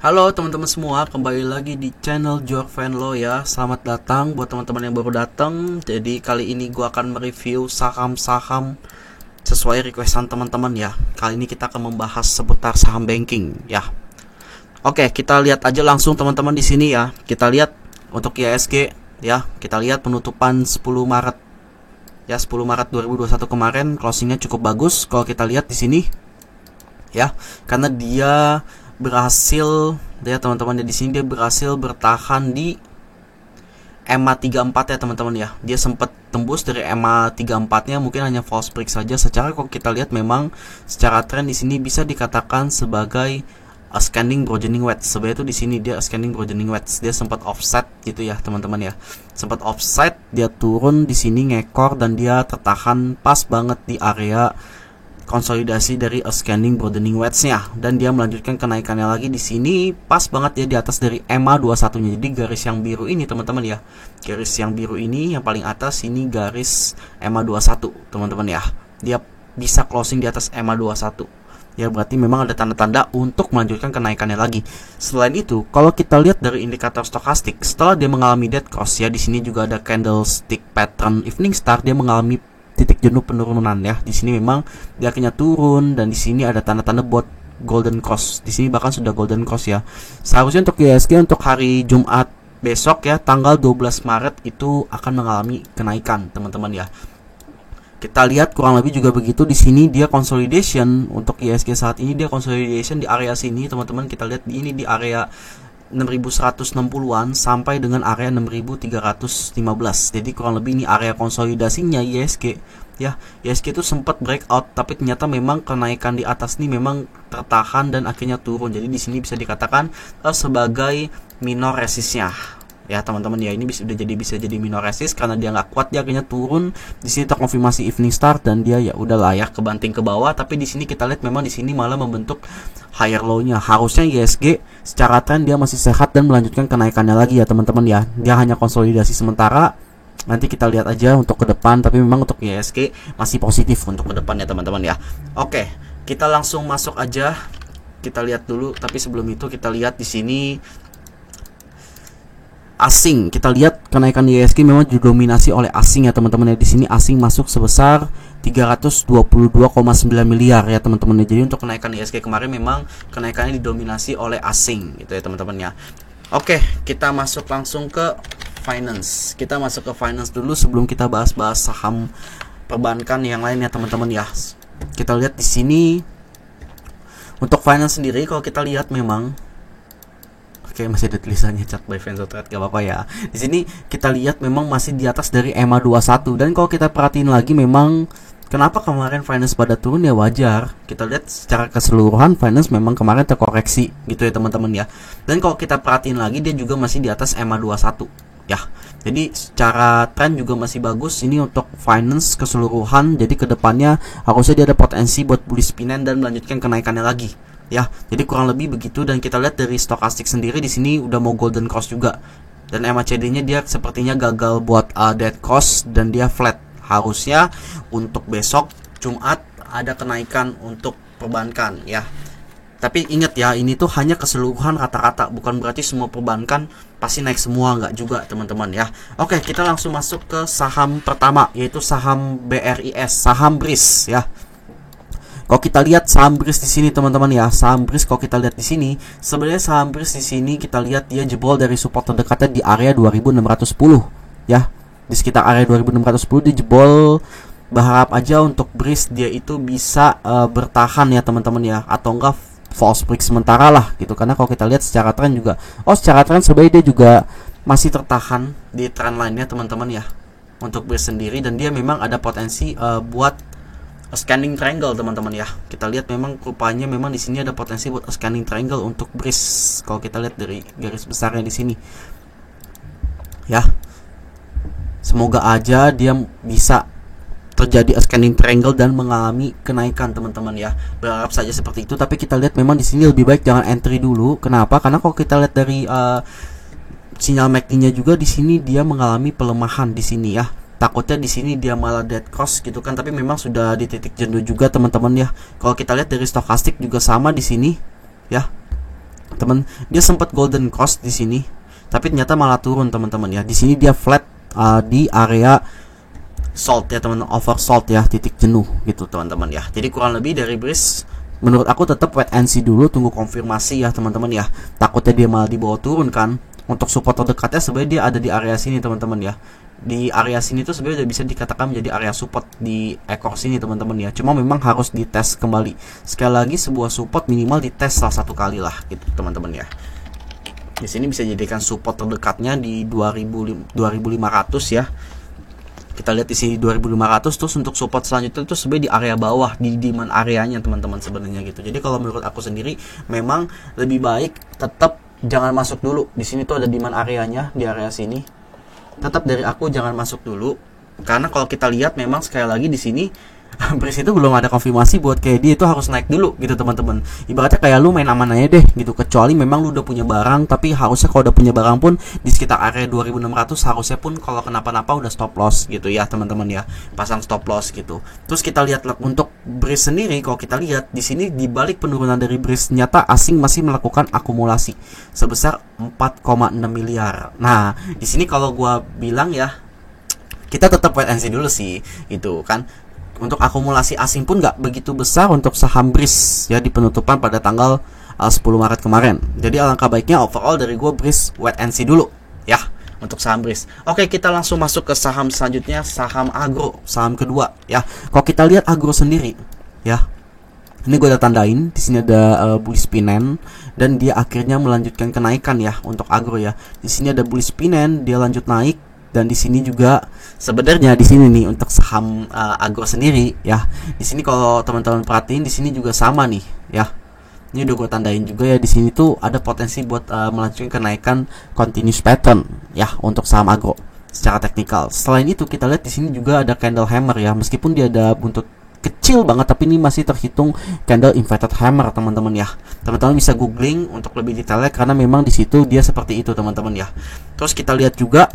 Halo teman-teman semua, kembali lagi di channel Jor Venlo ya. Selamat datang buat teman-teman yang baru datang. Jadi kali ini gue akan mereview saham-saham sesuai requestan teman-teman ya. Kali ini kita akan membahas seputar saham banking ya. Oke, kita lihat aja langsung teman-teman di sini ya. Kita lihat untuk IHSG ya. Kita lihat penutupan 10 Maret ya, 10 Maret 2021 kemarin closingnya cukup bagus kalau kita lihat di sini ya, karena dia berhasil ya teman-teman, di sini dia berhasil bertahan di EMA 34 ya teman-teman ya. Dia sempat tembus dari EMA 34 nya, mungkin hanya false break saja. Secara kalau kita lihat memang secara tren di sini bisa dikatakan sebagai scanning broadening wedge. Sebenarnya itu di sini dia scanning broadening wedge. Dia sempat offset gitu ya teman-teman ya. Sempat offset, dia turun di sini ngekor dan dia tertahan pas banget di area konsolidasi dari scanning broadening wedge-nya, dan dia melanjutkan kenaikannya lagi di sini pas banget dia di atas dari EMA 21-nya. Jadi garis yang biru ini teman-teman ya. Garis yang biru ini yang paling atas ini garis EMA 21 teman-teman ya. Dia bisa closing di atas EMA 21. Ya berarti memang ada tanda-tanda untuk melanjutkan kenaikannya lagi. Selain itu, kalau kita lihat dari indikator stokastik, setelah dia mengalami dead cross ya, di sini juga ada candlestick pattern evening star, dia mengalami titik jenuh penurunan ya. Di sini memang dia akhirnya turun, dan di sini ada tanda-tanda buat golden cross. Di sini bahkan sudah golden cross ya. Seharusnya untuk IHSG untuk hari Jumat besok ya, tanggal 12 Maret itu akan mengalami kenaikan teman-teman ya. Kita lihat kurang lebih juga begitu. Di sini dia consolidation untuk IHSG saat ini, dia consolidation di area sini teman-teman. Kita lihat di ini di area 6160-an sampai dengan area 6315. Jadi kurang lebih ini area konsolidasinya IHSG ya. IHSG itu sempat breakout, tapi ternyata memang kenaikan di atas ini memang tertahan dan akhirnya turun. Jadi di sini bisa dikatakan sebagai minor resistnya ya teman-teman ya. Ini bisa jadi minor resist karena dia nggak kuat, dia akhirnya turun. Di sini terkonfirmasi evening start dan dia ya udah layak kebanting ke bawah. Tapi di sini kita lihat memang di sini malah membentuk higher low-nya. Harusnya IHSG secara tren dia masih sehat dan melanjutkan kenaikannya lagi ya teman-teman ya. Dia hanya konsolidasi sementara. Nanti kita lihat aja untuk ke depan, tapi memang untuk IHSG masih positif untuk ke depan ya teman-teman ya. Oke, kita langsung masuk aja. Kita lihat dulu, tapi sebelum itu kita lihat di sini asing. Kita lihat kenaikan IHSG memang didominasi oleh asing ya teman-teman ya. Di sini asing masuk sebesar 322,9 miliar ya teman-teman ya. Jadi untuk kenaikan IHSG kemarin memang kenaikannya didominasi oleh asing gitu ya teman-teman ya. Oke, kita masuk langsung ke finance. Kita masuk ke finance dulu sebelum kita bahas-bahas saham perbankan yang lain ya teman-teman ya. Kita lihat di sini untuk finance sendiri, kalau kita lihat memang oke, masih ada tulisannya chart by Venture, gak apa-apa ya. Di sini kita lihat memang masih di atas dari EMA 21, dan kalau kita perhatiin lagi memang kenapa kemarin finance pada turun ya wajar. Kita lihat secara keseluruhan finance memang kemarin terkoreksi gitu ya teman-teman ya. Dan kalau kita perhatiin lagi dia juga masih di atas EMA 21 ya. Jadi secara tren juga masih bagus ini untuk finance keseluruhan. Jadi kedepannya harusnya dia ada potensi buat bullish pinan dan melanjutkan kenaikannya lagi ya. Jadi kurang lebih begitu. Dan kita lihat dari stokastik sendiri di sini udah mau golden cross juga, dan MACD-nya dia sepertinya gagal buat dead cross dan dia flat. Harusnya untuk besok Jumat ada kenaikan untuk perbankan ya. Tapi ingat ya, ini tuh hanya keseluruhan rata-rata, bukan berarti semua perbankan pasti naik semua, nggak juga teman-teman ya. Oke, kita langsung masuk ke saham pertama, yaitu saham BRIS, saham BRIS ya. Kalau kita lihat saham BRIS di sini teman-teman ya, saham BRIS kalau kita lihat di sini, sebenarnya saham BRIS di sini kita lihat dia jebol dari support terdekatnya di area 2610 ya. Di sekitar area 2610 dia jebol. Berharap aja untuk BRIS dia itu bisa bertahan ya teman-teman ya, atau enggak false break sementara lah gitu. Karena kalau kita lihat secara tren juga, secara tren sebenarnya dia juga masih tertahan di tren lainnya teman-teman ya untuk BRIS sendiri, dan dia memang ada potensi buat scanning triangle teman-teman ya. Kita lihat memang rupanya memang di sini ada potensi buat scanning triangle untuk BRIS kalau kita lihat dari garis besarnya di sini ya. Semoga aja dia bisa terjadi scanning triangle dan mengalami kenaikan teman-teman ya. Berharap saja seperti itu. Tapi kita lihat memang di sini lebih baik jangan entry dulu. Kenapa? Karena kalau kita lihat dari sinyal MACD-nya juga di sini dia mengalami pelemahan di sini ya. Takutnya di sini dia malah dead cross gitu kan. Tapi memang sudah di titik jenuh juga teman-teman ya. Kalau kita lihat dari stokastik juga sama di sini ya. teman, dia sempat golden cross di sini, tapi ternyata malah turun teman-teman ya. Di sini dia flat di area salt ya teman, oversold ya, titik jenuh gitu teman-teman ya. Jadi kurang lebih dari Breeze, menurut aku tetap wait and see dulu, tunggu konfirmasi ya teman-teman ya. Takutnya dia malah dibawa turun kan. Untuk support terdekatnya sebenarnya dia ada di area sini teman-teman ya. Di area sini tuh sebenarnya udah bisa dikatakan menjadi area support di ekor sini teman-teman ya. Cuma memang harus dites kembali. Sekali lagi, sebuah support minimal dites salah satu kali lah gitu teman-teman ya. Di sini bisa dijadikan support terdekatnya di 2500 ya. Kita lihat di sini 2500. Terus untuk support selanjutnya itu sebenarnya di area bawah, di demand areanya teman-teman sebenarnya gitu. Jadi kalau menurut aku sendiri memang lebih baik tetap jangan masuk dulu. Di sini tuh ada demand areanya di area sini. Tetap dari aku jangan masuk dulu, karena kalau kita lihat memang sekali lagi di sini Breeze itu belum ada konfirmasi buat kayak dia itu harus naik dulu gitu teman-teman. Ibaratnya kayak lu main aman aja deh gitu, kecuali memang lu udah punya barang. Tapi harusnya kalau udah punya barang pun di sekitar area 2600 harusnya pun kalau kenapa-napa udah stop loss gitu ya teman-teman ya, pasang stop loss gitu. Terus kita lihat untuk Breeze sendiri, kalau kita lihat di sini di balik penurunan dari Breeze, nyata asing masih melakukan akumulasi sebesar 4,6 miliar. Nah di sini kalau gua bilang ya, kita tetap wait and see dulu sih itu kan. Untuk akumulasi asing pun nggak begitu besar untuk saham Breeze ya di penutupan pada tanggal 10 Maret kemarin. Jadi alangkah baiknya overall dari gue Breeze wait and see dulu ya untuk saham Breeze. Oke, kita langsung masuk ke saham selanjutnya, saham agro, saham kedua ya. Kalau kita lihat agro sendiri ya, ini gue udah tandain di sini ada bullish pinen, dan dia akhirnya melanjutkan kenaikan ya untuk agro ya. Di sini ada bullish pinen, dia lanjut naik. Dan di sini juga sebenarnya di sini nih untuk saham agro sendiri ya. Di sini kalau teman-teman perhatiin di sini juga sama nih ya. Ini udah gue tandain juga ya, di sini tuh ada potensi buat melanjutkan kenaikan continuous pattern ya untuk saham agro secara teknikal. Selain itu kita lihat di sini juga ada candle hammer ya. Meskipun dia ada buntut kecil banget, tapi ini masih terhitung candle inverted hammer teman-teman ya. Teman-teman bisa googling untuk lebih detailnya, karena memang di situ dia seperti itu teman-teman ya. Terus kita lihat juga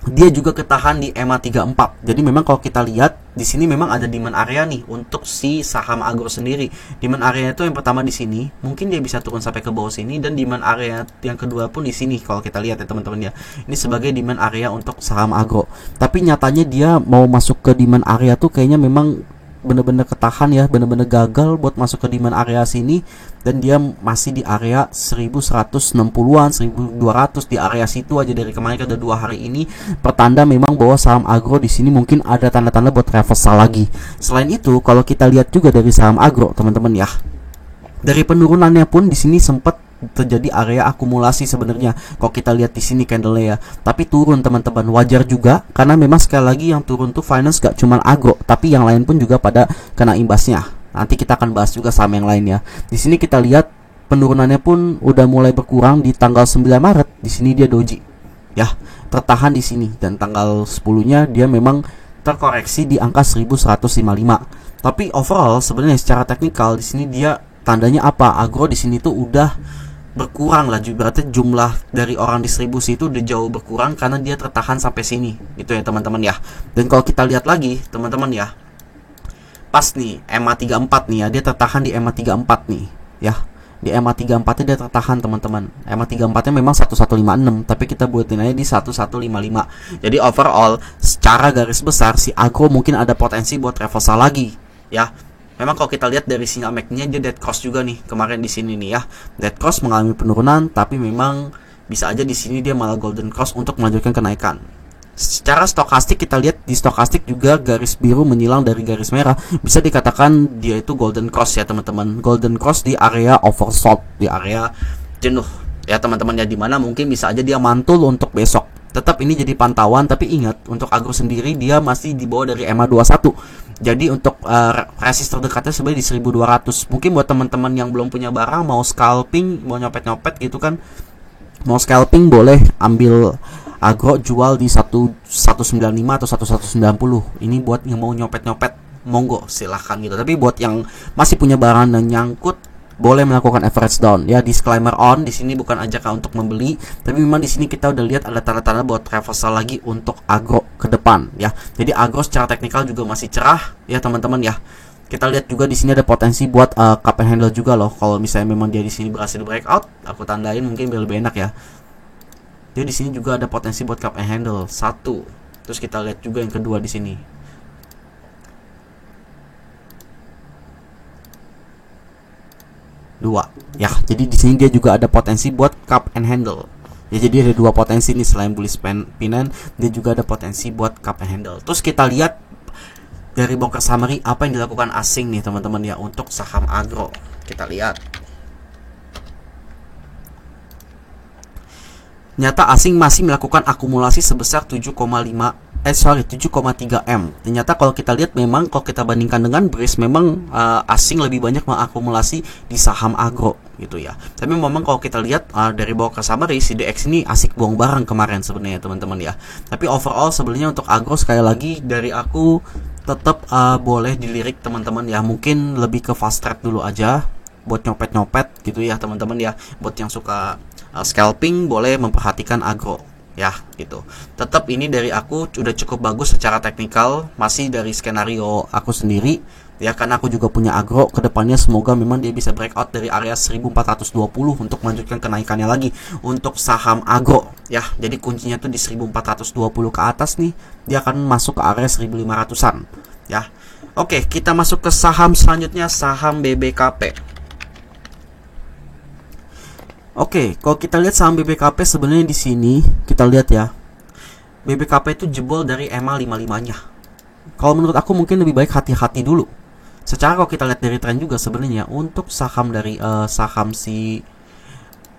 dia juga ketahan di EMA 34. Jadi memang kalau kita lihat di sini memang ada demand area nih untuk si saham agro sendiri. Demand area itu yang pertama di sini, mungkin dia bisa turun sampai ke bawah sini, dan demand area yang kedua pun di sini kalau kita lihat ya teman-teman ya. Ini sebagai demand area untuk saham agro. Tapi nyatanya dia mau masuk ke demand area tuh kayaknya memang bener-bener ketahan ya, bener-bener gagal buat masuk ke demand area sini, dan dia masih di area 1160-an, 1200 di area situ aja dari kemarin. Ada 2 hari ini pertanda memang bahwa saham agro di sini mungkin ada tanda-tanda buat reversal lagi. Selain itu, kalau kita lihat juga dari saham agro teman-teman ya, dari penurunannya pun di sini sempat terjadi area akumulasi sebenarnya. Kalau kita lihat di sini candle-nya ya, tapi turun teman-teman, wajar juga karena memang sekali lagi yang turun tuh finance gak cuma agro, tapi yang lain pun juga pada kena imbasnya. Nanti kita akan bahas juga saham yang lain ya. Di sini kita lihat penurunannya pun udah mulai berkurang di tanggal 9 Maret. Di sini dia doji ya, tertahan di sini, dan tanggal 10-nya dia memang terkoreksi di angka 1155. Tapi overall sebenarnya secara teknikal di sini dia tandanya apa? Agro di sini tuh udah berkurang lah, berarti jumlah dari orang distribusi itu udah jauh berkurang karena dia tertahan sampai sini gitu ya teman-teman ya. Dan kalau kita lihat lagi teman-teman ya, pas nih EMA 34 nih ya, dia tertahan di EMA 34 nih ya. Di EMA 34 nya dia tertahan teman-teman. EMA 34 nya memang 1156, tapi kita buatin aja di 1155. Jadi overall secara garis besar si agro mungkin ada potensi buat reversal lagi ya. Memang kalau kita lihat dari sinyal MACD-nya dia dead cross juga nih kemarin di sini nih ya. Dead cross mengalami penurunan, tapi memang bisa aja di sini dia malah golden cross untuk melanjutkan kenaikan. Secara stokastik kita lihat di stokastik juga garis biru menyilang dari garis merah. Bisa dikatakan dia itu golden cross ya teman-teman. Golden cross di area oversold, di area jenuh ya teman-teman ya, dimana mungkin bisa aja dia mantul untuk besok. Tetap ini jadi pantauan, tapi ingat untuk agro sendiri dia masih di bawah dari EMA 21. Jadi untuk resist terdekatnya sebenarnya di 1200. Mungkin buat teman-teman yang belum punya barang, mau scalping, mau nyopet-nyopet gitu kan, mau scalping boleh ambil agro, jual di 1195 atau 1190. Ini buat yang mau nyopet-nyopet, monggo silahkan gitu. Tapi buat yang masih punya barang dan nyangkut, boleh melakukan average down ya. Disclaimer on, di sini bukan ajakan untuk membeli, tapi memang di sini kita udah lihat ada tanda-tanda buat reversal lagi untuk agro ke depan ya. Jadi agro secara teknikal juga masih cerah ya teman-teman ya. Kita lihat juga di sini ada potensi buat cup and handle juga loh. Kalau misalnya memang dia di sini berhasil breakout, aku tandain mungkin biar lebih enak ya. Dia di sini juga ada potensi buat cup and handle satu. Terus kita lihat juga yang kedua di sini. Dua. Ya, jadi di sini dia juga ada potensi buat cup and handle. Ya, jadi ada dua potensi nih selain bullish pennant, dia juga ada potensi buat cup and handle. Terus kita lihat dari broker summary apa yang dilakukan asing nih teman-teman ya untuk saham agro. Kita lihat. Nyata asing masih melakukan akumulasi sebesar 7,3 M. Ternyata kalau kita lihat memang kalau kita bandingkan dengan BRIS memang asing lebih banyak mengakumulasi di saham agro gitu ya. Tapi memang kalau kita lihat dari broker summary si DX ini asik buang barang kemarin sebenarnya teman-teman ya. Tapi overall sebenarnya untuk agro sekali lagi dari aku tetap boleh dilirik teman-teman ya. Mungkin lebih ke fast trade dulu aja buat nyopet-nyopet gitu ya teman-teman ya. Buat yang suka scalping boleh memperhatikan agro ya gitu. Tetap ini dari aku udah cukup bagus secara teknikal, masih dari skenario aku sendiri ya, karena aku juga punya agro. Kedepannya semoga memang dia bisa breakout dari area 1420 untuk melanjutkan kenaikannya lagi untuk saham agro ya. Jadi kuncinya tuh di 1420 ke atas nih, dia akan masuk ke area 1500-an ya. Oke, kita masuk ke saham selanjutnya, saham BBKP. Oke, kalau kita lihat saham BBKP sebenarnya di sini kita lihat ya, BBKP itu jebol dari EMA 55-nya. Kalau menurut aku mungkin lebih baik hati-hati dulu. Secara kalau kita lihat dari tren juga sebenarnya untuk saham dari saham si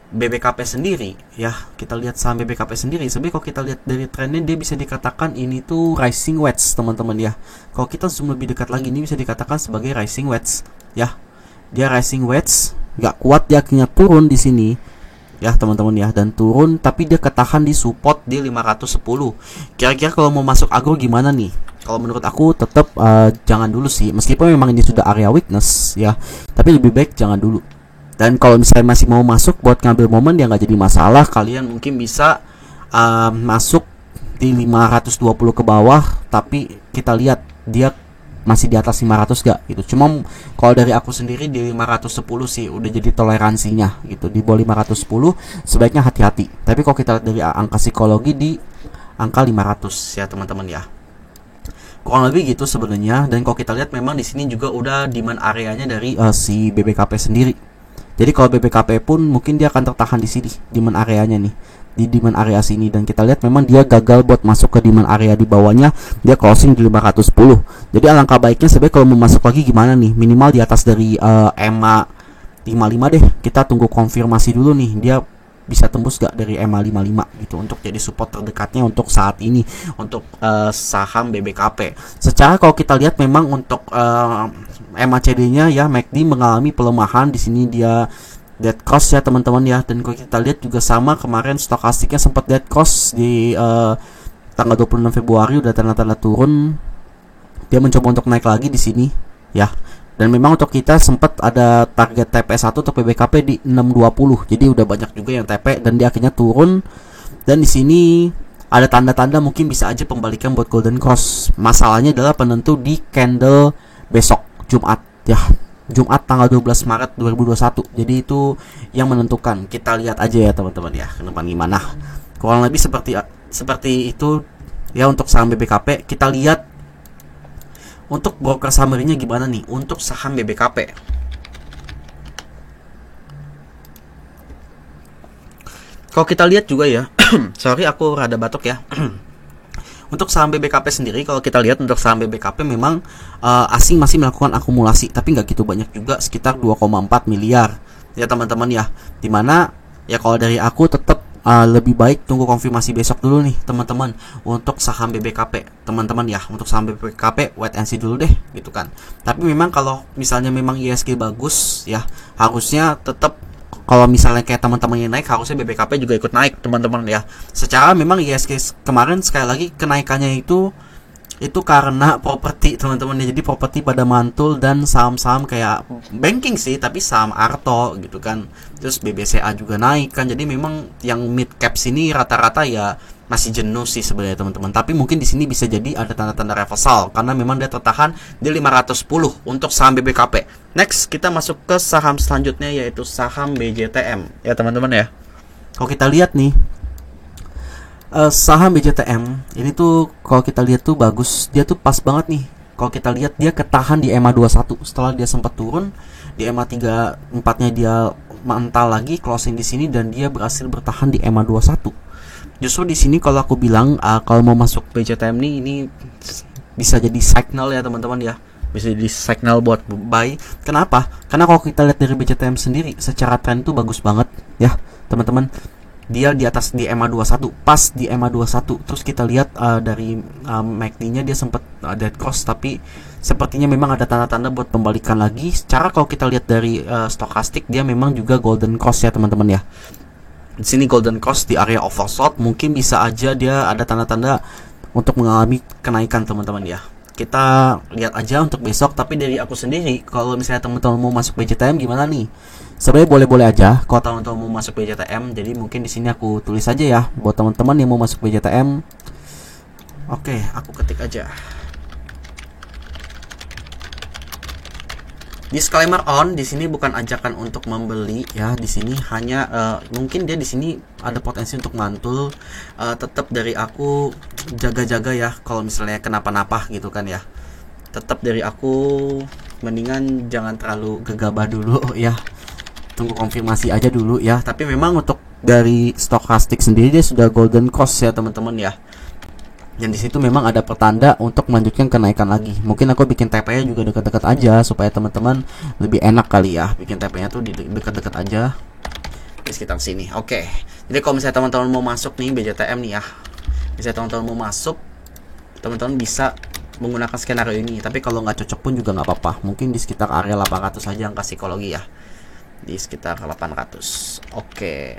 BBKP sendiri ya, kita lihat saham BBKP sendiri sebenarnya kalau kita lihat dari trennya dia bisa dikatakan ini tuh rising wedge teman-teman ya. Kalau kita zoom lebih dekat lagi ini bisa dikatakan sebagai rising wedge ya. Dia rising wedge, nggak kuat, dia akhirnya turun di sini ya teman-teman ya, dan turun tapi dia ketahan di support di 510. Kira-kira kalau mau masuk agro gimana nih? Kalau menurut aku tetap jangan dulu sih, meskipun memang ini sudah area weakness ya, tapi lebih baik jangan dulu. Dan kalau misalnya masih mau masuk buat ngambil momen ya nggak jadi masalah, kalian mungkin bisa masuk di 520 ke bawah, tapi kita lihat dia masih di atas 500 gak gitu. Cuma kalau dari aku sendiri di 510 sih udah jadi toleransinya gitu. Di bawah 510 sebaiknya hati-hati. Tapi kalau kita lihat dari angka psikologi di angka 500 ya teman-teman ya. Kurang lebih gitu sebenarnya. Dan kalau kita lihat memang di sini juga udah demand areanya dari si BBKP sendiri. Jadi kalau BBKP pun mungkin dia akan tertahan di sini demand areanya nih, di demand area sini, dan kita lihat memang dia gagal buat masuk ke demand area di bawahnya, dia closing di 510. Jadi alangkah baiknya sebenarnya kalau mau masuk lagi gimana nih, minimal di atas dari EMA 55 deh. Kita tunggu konfirmasi dulu nih, dia bisa tembus gak dari EMA 55 gitu untuk jadi support terdekatnya untuk saat ini untuk saham BBKP. Secara kalau kita lihat memang untuk MACD-nya ya, MACD mengalami pelemahan di sini, dia dead cross ya teman-teman ya. Dan kalau kita lihat juga sama kemarin stokastiknya sempat dead cross di tanggal 26 Februari udah tanda-tanda turun. Dia mencoba untuk naik lagi di sini ya. Dan memang untuk kita sempat ada target TP1 untuk PBKP di 620. Jadi udah banyak juga yang TP dan dia akhirnya turun. Dan di sini ada tanda-tanda mungkin bisa aja pembalikan buat golden cross. Masalahnya adalah penentu di candle besok Jumat ya. Jumat tanggal 12 Maret 2021. Jadi itu yang menentukan. Kita lihat aja ya teman-teman ya, ke depan gimana. Kurang lebih seperti itu ya untuk saham BBKP. Kita lihat untuk broker summary-nya gimana nih untuk saham BBKP. Kalau kita lihat juga ya, sorry aku rada batuk ya. Untuk saham BBKP sendiri, kalau kita lihat untuk saham BBKP memang asing masih melakukan akumulasi, tapi nggak gitu banyak juga, sekitar 2,4 miliar ya teman-teman ya. Dimana ya kalau dari aku tetap lebih baik tunggu konfirmasi besok dulu nih teman-teman untuk saham BBKP teman-teman ya. Untuk saham BBKP wait and see dulu deh gitu kan. Tapi memang kalau misalnya memang ISG bagus ya, harusnya tetap, kalau misalnya kayak teman-teman yang naik, harusnya BBKP juga ikut naik teman-teman ya. Secara memang ISG kemarin sekali lagi kenaikannya itu karena properti teman-teman ya. Jadi properti pada mantul dan saham-saham kayak banking sih, tapi saham Arto gitu kan. Terus BBCA juga naik kan. Jadi memang yang mid cap sini rata-rata ya masih jenuh sih sebenarnya teman-teman. Tapi mungkin di sini bisa jadi ada tanda-tanda reversal karena memang dia tertahan di 510 untuk saham BBKP. Next kita masuk ke saham selanjutnya yaitu saham BJTM ya teman-teman ya. Kalau kita lihat nih saham BJTM ini tuh kalau kita lihat tuh bagus, dia tuh pas banget nih. Kalau kita lihat dia ketahan di EMA 21 setelah dia sempat turun di EMA 34-nya dia mental lagi closing di sini dan dia berhasil bertahan di EMA 21. Justru di sini kalau aku bilang kalau mau masuk BJTM ini bisa jadi signal ya teman-teman ya. Bisa jadi signal buat buy. Kenapa? Karena kalau kita lihat dari BJTM sendiri secara tren itu bagus banget ya, teman-teman. Dia di atas di EMA 21, pas di EMA 21. Terus kita lihat dari MACD-nya dia sempat dead cross tapi sepertinya memang ada tanda-tanda buat pembalikan lagi. Secara kalau kita lihat dari stokastik dia memang juga golden cross ya teman-teman ya. Di sini golden cross di area oversold, mungkin bisa aja dia ada tanda-tanda untuk mengalami kenaikan teman-teman ya. Kita lihat aja untuk besok. Tapi dari aku sendiri, kalau misalnya teman-teman mau masuk BJTM gimana nih? Sebenarnya boleh-boleh aja kalau teman-teman mau masuk BJTM. Jadi mungkin di sini aku tulis aja ya buat teman-teman yang mau masuk BJTM. Oke, aku ketik aja. Disclaimer on, di sini bukan ajakan untuk membeli ya. Di sini hanya mungkin dia di sini ada potensi untuk mantul. Tetap dari aku jaga-jaga ya kalau misalnya kenapa-napa gitu kan ya. Tetap dari aku mendingan jangan terlalu gegabah dulu ya. Tunggu konfirmasi aja dulu ya. Tapi memang untuk dari stokastik sendiri dia sudah golden cross ya teman-teman ya. Dan di situ memang ada pertanda untuk melanjutkan kenaikan lagi. Mungkin aku bikin TP-nya juga dekat-dekat aja supaya teman-teman lebih enak kali ya. Bikin TP-nya tuh di dekat-dekat aja di sekitar sini. Oke. Jadi kalau misalnya teman-teman mau masuk nih BJTM nih ya. Misalnya teman-teman mau masuk, teman-teman bisa menggunakan skenario ini. Tapi kalau nggak cocok pun juga nggak apa-apa. Mungkin di sekitar area 800 saja angka psikologi ya. Di sekitar 800. Oke.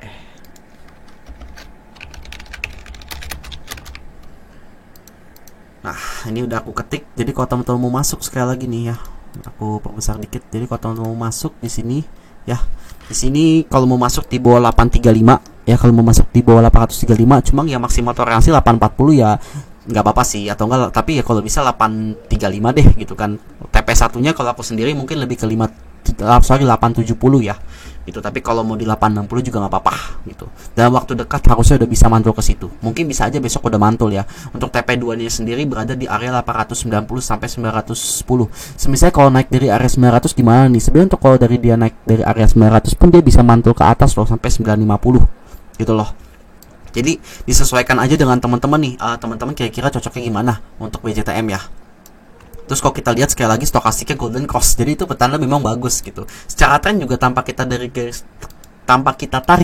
Nah, ini udah aku ketik. Jadi kalau teman-teman mau masuk sekali lagi nih ya, aku perbesar dikit. Jadi kalau teman-teman mau masuk di sini ya, di sini kalau mau masuk di bawah 835 ya, kalau mau masuk di bawah 835, cuma ya maksimal toleransi 840 ya nggak apa-apa sih, atau enggak, tapi ya kalau bisa 835 deh gitu kan. TP satunya kalau aku sendiri mungkin lebih ke 870 ya gitu, tapi kalau mau di 860 juga nggak apa-apa gitu. Dalam waktu dekat harusnya udah bisa mantul ke situ. Mungkin bisa aja besok udah mantul ya. Untuk TP2 nya sendiri berada di area 890 sampai 910. Semisal kalau naik dari area 900 gimana nih? Sebenarnya untuk kalau dari dia naik dari area 900 pun dia bisa mantul ke atas loh sampai 950 gitu loh. Jadi disesuaikan aja dengan teman-teman nih. Teman-teman kira-kira cocoknya gimana untuk BJTM ya. Terus kalau kita lihat sekali lagi stokastiknya golden cross, jadi itu petanda memang bagus gitu. Secara tren juga tanpa kita tarik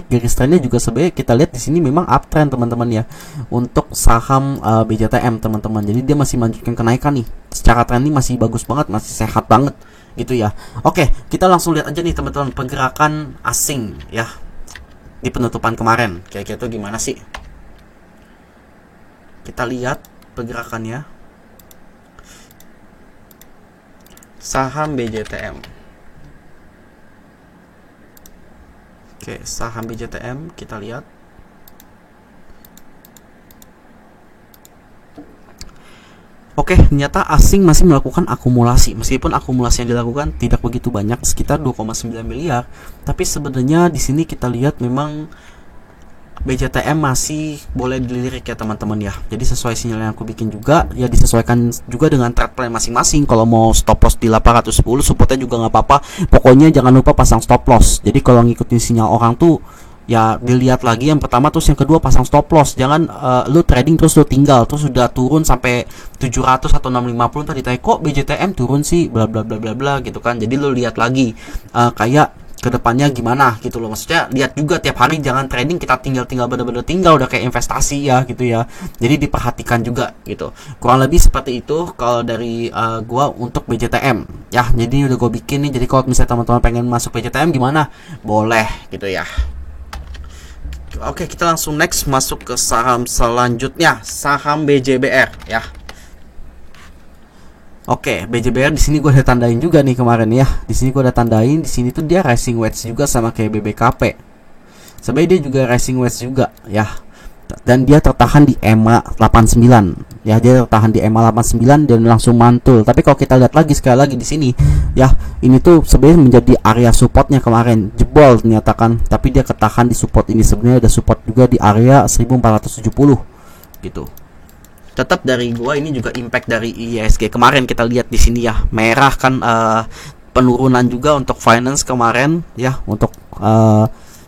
garis trennya juga sebenarnya kita lihat di sini memang uptrend teman-teman ya untuk saham BJTM teman-teman. Jadi dia masih melanjutkan kenaikan nih. Secara tren ini masih bagus banget, masih sehat banget gitu ya. Oke, kita langsung lihat aja nih teman-teman pergerakan asing ya di penutupan kemarin. Kira-kira itu gimana sih? Kita lihat pergerakannya. Saham BJTM. Oke, saham BJTM kita lihat. Oke, ternyata asing masih melakukan akumulasi. Meskipun akumulasi yang dilakukan tidak begitu banyak, sekitar 2,9 miliar. Tapi sebenarnya di sini kita lihat memang BJTM masih boleh dilirik ya teman-teman ya. Jadi sesuai sinyal yang aku bikin juga ya, disesuaikan juga dengan trade plan masing-masing. Kalau mau stop loss di 810 supportnya juga nggak apa-apa. Pokoknya jangan lupa pasang stop loss. Jadi kalau ngikutin sinyal orang tuh ya dilihat lagi yang pertama, terus yang kedua pasang stop loss. Jangan lu trading terus lu tinggal, terus sudah turun sampai 700 atau 650 tadi ditanya kok BJTM turun sih bla bla bla bla bla gitu kan. Jadi lu lihat lagi kayak kedepannya gimana gitu loh. Maksudnya lihat juga tiap hari, jangan trading kita tinggal bener-bener tinggal udah kayak investasi ya gitu ya. Jadi diperhatikan juga gitu. Kurang lebih seperti itu kalau dari gua untuk BJTM ya. Jadi udah gua bikin nih. Jadi kalau misalnya teman-teman pengen masuk BJTM gimana? Boleh gitu ya. Oke, kita langsung next masuk ke saham selanjutnya, saham BJBR ya. Oke, BJBR di sini gue udah tandain juga nih kemarin ya. Di sini gue udah tandain, di sini tuh dia rising wedge juga sama kayak BBKP. Sebenarnya dia juga rising wedge juga ya. dan dia tertahan di EMA 89 ya, dia tertahan di EMA 89 dan langsung mantul. Tapi kalau kita lihat lagi sekali lagi di sini ya, ini tuh sebenarnya menjadi area supportnya kemarin, jebol menyatakan, tapi dia ketahan di support ini. Sebenarnya ada support juga di area 1470 gitu. Tetap dari gua ini juga impact dari IISG kemarin kita lihat di sini ya, merah kan, penurunan juga untuk finance kemarin ya, untuk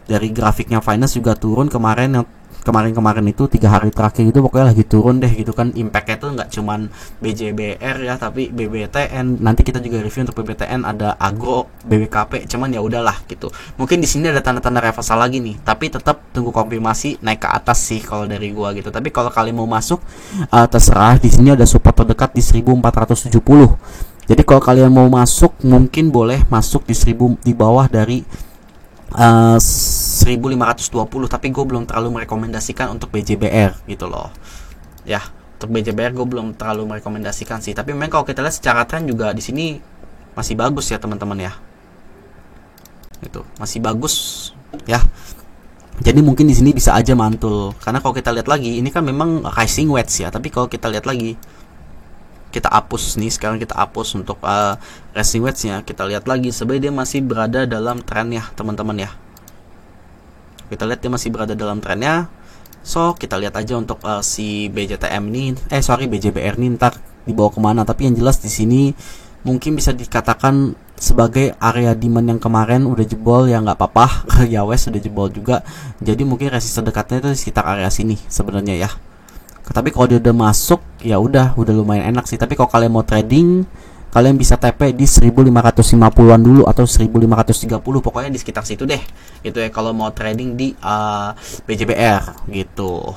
dari grafiknya finance juga turun kemarin. Yang kemarin itu 3 hari terakhir itu pokoknya lagi turun deh gitu kan. Impactnya tuh nggak cuman BJBR ya, tapi BBTN. Nanti kita juga review untuk BBTN, ada Agro, BBKP. Cuman ya udahlah gitu. Mungkin di sini ada tanda-tanda reversal lagi nih, tapi tetap tunggu konfirmasi naik ke atas sih kalau dari gua gitu. Tapi kalau kalian mau masuk, terserah. Di sini ada support terdekat di 1470. Jadi kalau kalian mau masuk, mungkin boleh masuk di 1000, di bawah dari 1520, tapi gue belum terlalu merekomendasikan untuk BJBR gitu loh ya. Untuk BJBR gue belum terlalu merekomendasikan sih, tapi memang kalau kita lihat secara tren juga di sini masih bagus ya teman-teman ya, itu masih bagus ya. Jadi mungkin di sini bisa aja mantul, karena kalau kita lihat lagi ini kan memang rising wedge ya, tapi kalau kita lihat lagi, kita hapus nih, sekarang kita hapus untuk rising wedge nya, kita lihat lagi sebenarnya dia masih berada dalam trennya teman-teman ya. Kita lihat dia masih berada dalam trennya. So kita lihat aja untuk si BJTM ini, BJBR ini ntar dibawa kemana. Tapi yang jelas di sini mungkin bisa dikatakan sebagai area demand yang kemarin udah jebol ya, nggak apa-apa. Ya wes udah jebol juga, jadi mungkin resisten dekatnya itu di sekitar area sini sebenarnya ya. Tapi kalau dia udah masuk ya udah lumayan enak sih. Tapi kalau kalian mau trading, kalian bisa TP di 1550-an dulu atau 1530, pokoknya di sekitar situ deh gitu ya kalau mau trading di BJBR gitu.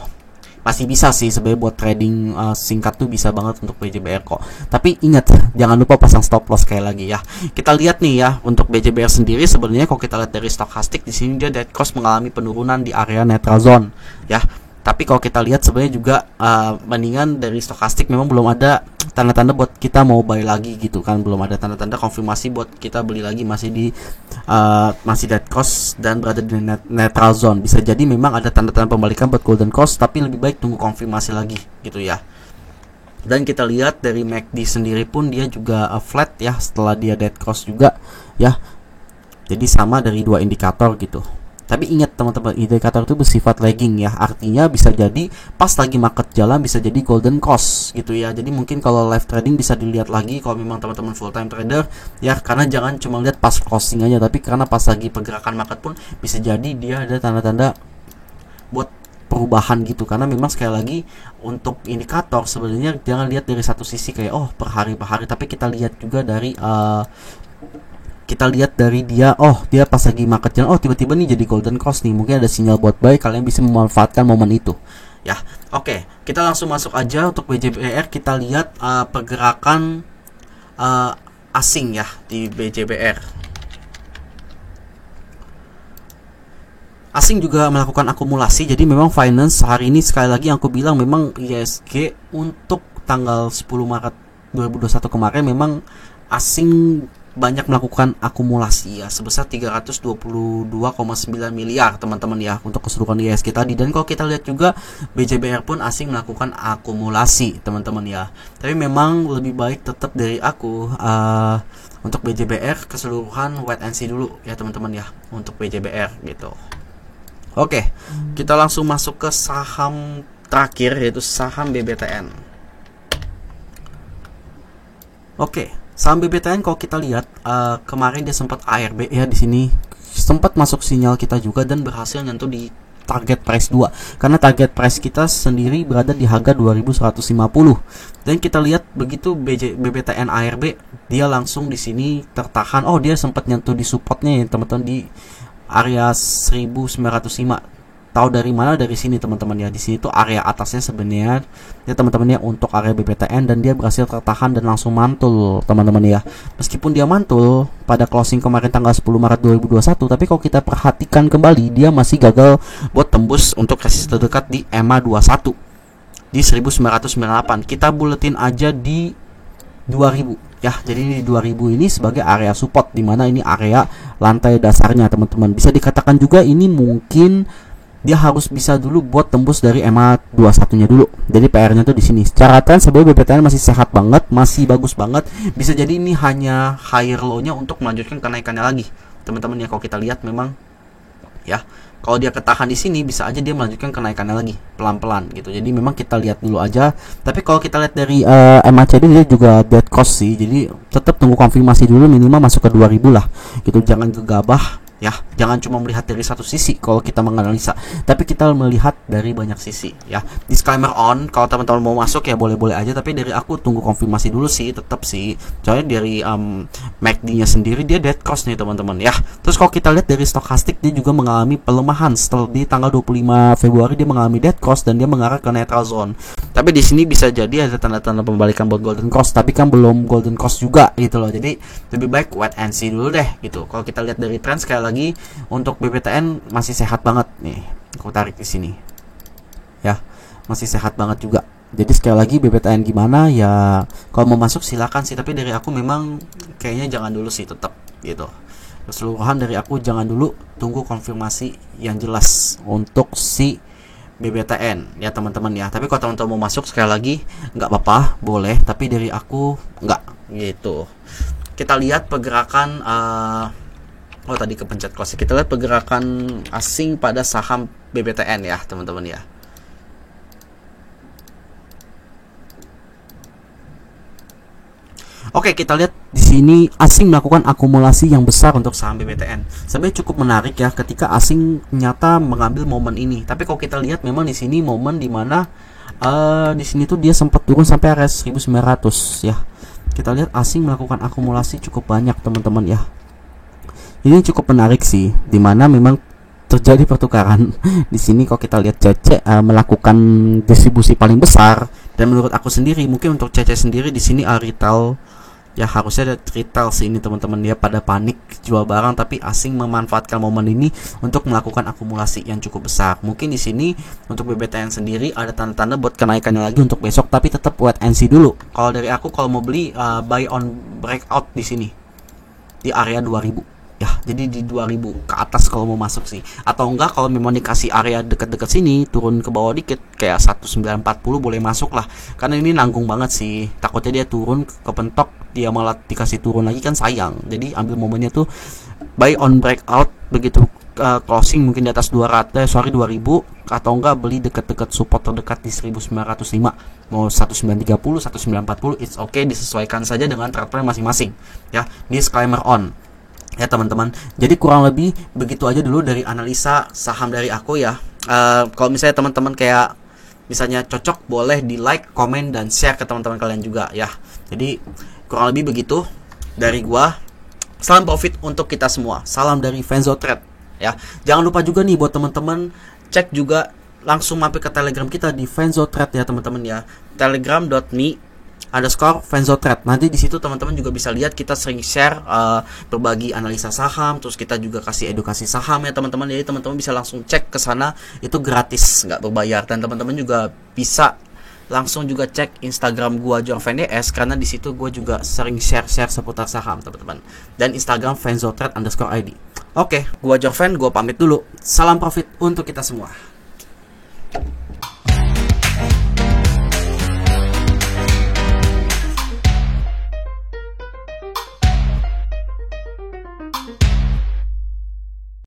Masih bisa sih sebenarnya buat trading singkat tuh, bisa banget untuk BJBR kok. Tapi ingat, jangan lupa pasang stop loss sekali lagi ya. Kita lihat nih ya untuk BJBR sendiri, sebenarnya kalau kita lihat dari stochastic di sini dia dead cross mengalami penurunan di area neutral zone ya. Tapi kalau kita lihat sebenarnya juga mendingan dari stokastik, memang belum ada tanda-tanda buat kita mau buy lagi gitu kan, belum ada tanda-tanda konfirmasi buat kita beli lagi, masih di masih dead cross dan berada di neutral zone. Bisa jadi memang ada tanda-tanda pembalikan buat golden cross, tapi lebih baik tunggu konfirmasi lagi gitu ya. Dan kita lihat dari MACD sendiri pun dia juga flat ya setelah dia dead cross juga ya. Jadi sama dari dua indikator gitu. Tapi ingat teman-teman, indikator itu bersifat lagging ya, artinya bisa jadi pas lagi market jalan bisa jadi golden cross gitu ya. Jadi mungkin kalau live trading bisa dilihat lagi kalau memang teman-teman full time trader ya, karena jangan cuma lihat pas closing aja, tapi karena pas lagi pergerakan market pun bisa jadi dia ada tanda-tanda buat perubahan gitu. Karena memang sekali lagi untuk indikator sebenarnya jangan lihat dari satu sisi kayak per hari, tapi kita lihat juga dari dia, dia pas lagi market jalan, tiba-tiba nih jadi golden cross nih, mungkin ada sinyal buat buy, kalian bisa memanfaatkan momen itu ya. Oke, kita langsung masuk aja untuk BJBR. Kita lihat pergerakan asing ya di BJBR. Asing juga melakukan akumulasi, jadi memang finance hari ini sekali lagi yang aku bilang memang IISG untuk tanggal 10 Maret 2021 kemarin memang asing banyak melakukan akumulasi ya, sebesar 322,9 miliar teman-teman ya untuk keseluruhan IISG tadi. Dan kalau kita lihat juga BJBR pun asing melakukan akumulasi teman-teman ya. Tapi memang lebih baik tetap dari aku untuk BJBR keseluruhan wait and see dulu ya teman-teman ya untuk BJBR gitu. Oke, kita langsung masuk ke saham terakhir yaitu saham BBTN. Oke, saham BBTN kalau kita lihat kemarin dia sempat ARB ya, di sini sempat masuk sinyal kita juga dan berhasil nyentuh di target price 2, karena target price kita sendiri berada di harga 2150. Dan kita lihat begitu BBTN ARB dia langsung di sini tertahan. Dia sempat nyentuh di supportnya ya teman-teman di area 1905. Tahu dari mana? Dari sini teman-teman ya. Di sini tuh area atasnya sebenarnya ya teman-teman ya untuk area BBTN, dan dia berhasil tertahan dan langsung mantul teman-teman ya. Meskipun dia mantul pada closing kemarin tanggal 10 Maret 2021, tapi kalau kita perhatikan kembali dia masih gagal buat tembus untuk resisten terdekat di EMA 21 di 1998. Kita buletin aja di 2000 ya. Jadi di 2000 ini sebagai area support, dimana ini area lantai dasarnya teman-teman. Bisa dikatakan juga ini mungkin dia harus bisa dulu buat tembus dari EMA 21 nya dulu. Jadi PR-nya tuh di sini. Secara tren sebenarnya BBTN masih sehat banget, masih bagus banget. Bisa jadi ini hanya higher low-nya untuk melanjutkan kenaikannya lagi. Teman-teman ya, kalau kita lihat memang ya, kalau dia ketahan di sini bisa aja dia melanjutkan kenaikannya lagi pelan-pelan gitu. Jadi memang kita lihat dulu aja. Tapi kalau kita lihat dari MACD dia juga dead cost sih. Jadi tetap tunggu konfirmasi dulu, minimal masuk ke 2000 lah gitu. Jangan gegabah ya, jangan cuma melihat dari satu sisi kalau kita menganalisa, tapi kita melihat dari banyak sisi ya. Disclaimer on, kalau teman-teman mau masuk ya boleh-boleh aja, tapi dari aku tunggu konfirmasi dulu sih, tetap sih. Soalnya dari MACD-nya sendiri dia dead cost nih teman-teman ya. Terus kalau kita lihat dari stokastik, dia juga mengalami pelemahan setelah di tanggal 25 Februari dia mengalami dead cost dan dia mengarah ke neutral zone. Tapi di sini bisa jadi ada tanda-tanda pembalikan buat golden cross, tapi kan belum golden cross juga gitu loh. Jadi lebih baik wait and see dulu deh gitu. Kalau kita lihat dari tren sekali lagi untuk BBTN masih sehat banget nih. Aku tarik di sini. Ya, masih sehat banget juga. Jadi sekali lagi BBTN gimana ya, kalau mau masuk silakan sih, tapi dari aku memang kayaknya jangan dulu sih, tetap gitu. Keseluruhan dari aku jangan dulu, tunggu konfirmasi yang jelas untuk si BBTN ya teman-teman ya. Tapi kalau teman-teman mau masuk sekali lagi nggak apa-apa, boleh, tapi dari aku nggak gitu. Kita lihat pergerakan tadi kepencet close. Kita lihat pergerakan asing pada saham BBTN ya teman-teman ya. Oke, kita lihat di sini asing melakukan akumulasi yang besar untuk saham BBTN. Sebenarnya cukup menarik ya ketika asing nyata mengambil momen ini. Tapi kalau kita lihat memang di sini momen dimana di sini tuh dia sempat turun sampai area 1900 ya. Kita lihat asing melakukan akumulasi cukup banyak teman-teman ya. Ini cukup menarik sih, dimana memang terjadi pertukaran di sini. Kalau kita lihat CC melakukan distribusi paling besar, dan menurut aku sendiri mungkin untuk CC sendiri di sini retail ya, harusnya ada retail sih ini teman-teman ya, pada panik jual barang, tapi asing memanfaatkan momen ini untuk melakukan akumulasi yang cukup besar. Mungkin di sini untuk BBTN sendiri ada tanda-tanda buat kenaikannya lagi untuk besok, tapi tetap wait and see dulu. Kalau dari aku kalau mau beli buy on breakout di sini di area 2000 ya, jadi di 2000 ke atas kalau mau masuk sih. Atau enggak kalau memang dikasih area dekat-dekat sini turun ke bawah dikit kayak 1940 boleh masuk lah, karena ini nanggung banget sih. Takutnya dia turun ke pentok, dia malah dikasih turun lagi kan sayang. Jadi ambil momennya tuh buy on breakout, begitu closing mungkin di atas 2000 atau enggak beli dekat-dekat support terdekat di 1905, mau 1930 1940 it's okay, disesuaikan saja dengan trade plan masing-masing ya. Disclaimer on ya teman-teman. Jadi kurang lebih begitu aja dulu dari analisa saham dari aku ya. Kalau misalnya teman-teman kayak misalnya cocok, boleh di like, komen, dan share ke teman-teman kalian juga ya. Jadi kurang lebih begitu dari gua. Salam profit untuk kita semua. Salam dari Venzo Trade ya. Jangan lupa juga nih buat teman-teman cek juga, langsung mampir ke Telegram kita di Venzo Trade ya teman-teman ya. telegram.me_Venzo Trade. Nanti di situ teman-teman juga bisa lihat kita sering share berbagi analisa saham, terus kita juga kasih edukasi saham ya teman-teman. Jadi teman-teman bisa langsung cek ke sana, itu gratis, nggak berbayar. Dan teman-teman juga bisa langsung juga cek Instagram gua Jorven DS, karena di situ gua juga sering share seputar saham teman-teman. Dan Instagram VenzoTrade_ID. Oke, gua Jorven, gua pamit dulu. Salam profit untuk kita semua.